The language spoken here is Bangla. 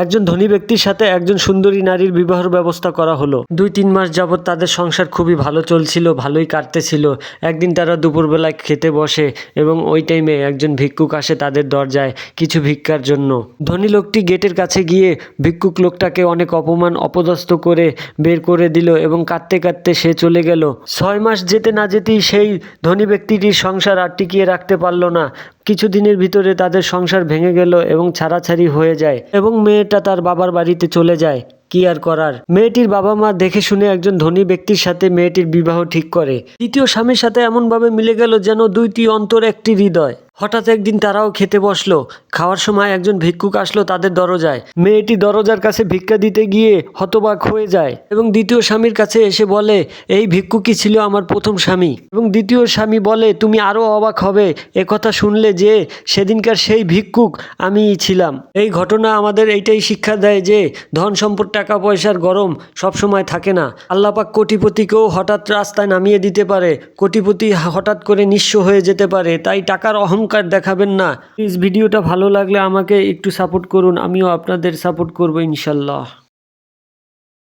একজন ধনী ব্যক্তির সাথে একজন সুন্দরী নারীর বিবাহের ব্যবস্থা করা হলো। 2-3 মাস যাবৎ তাদের সংসার খুবই ভালো চলছিল, ভালোই কাটতেছিল। একদিন তারা দুপুরবেলায় খেতে বসে এবং ওই টাইমে একজন ভিক্ষুক আসে তাদের দরজায় কিছু ভিক্ষার জন্য। ধনী লোকটি গেটের কাছে গিয়ে ভিক্ষুক লোকটাকে অনেক অপমান অপদস্থ করে বের করে দিল এবং কাঁদতে কাঁদতে সে চলে গেল। 6 মাস যেতে না যেতেই সেই ধনী ব্যক্তিটির সংসার আর টিকিয়ে রাখতে পারল না। কিছুদিনের ভিতরে তাদের সংসার ভেঙে গেল এবং ছাড়াছাড়ি হয়ে যায় এবং মেয়েটা তার বাবার বাড়িতে চলে যায়। কি আর করার, মেয়েটির বাবা মা দেখে শুনে একজন ধনী ব্যক্তির সাথে মেয়েটির বিবাহ ঠিক করে। দ্বিতীয় স্বামীর সাথে এমনভাবে মিলে গেল যেন দুইটি অন্তর একটি হৃদয়। হঠাৎ একদিন তারাও খেতে বসলো। খাওয়ার সময় একজন ভিক্ষুক আসলো তাদের দরজায়। মেয়েটি দরজার কাছে ভিক্ষা দিতে গিয়ে হতবাক হয়ে যায় এবং দ্বিতীয় স্বামীর কাছে এসে বলে, এই ভিক্ষুকই ছিল আমার প্রথম স্বামী। এবং দ্বিতীয় স্বামী বলে, তুমি আরও অবাক হবে একথা শুনলে যে সেদিনকার সেই ভিক্ষুক আমিই ছিলাম। এই ঘটনা আমাদের এইটাই শিক্ষা দেয় যে ধন সম্পদ টাকা পয়সার গরম সবসময় থাকে না। আল্লাহ পাক কোটিপতিকেও হঠাৎ রাস্তায় নামিয়ে দিতে পারে, কোটিপতি হঠাৎ করে নিঃস্ব হয়ে যেতে পারে। তাই টাকার অহংকার দেখাবেন না। প্লিজ ভিডিওটা ভালো লাগলে আমাকে একটু সাপোর্ট করুন, আমিও আপনাদের সাপোর্ট করবো ইনশাল্লাহ।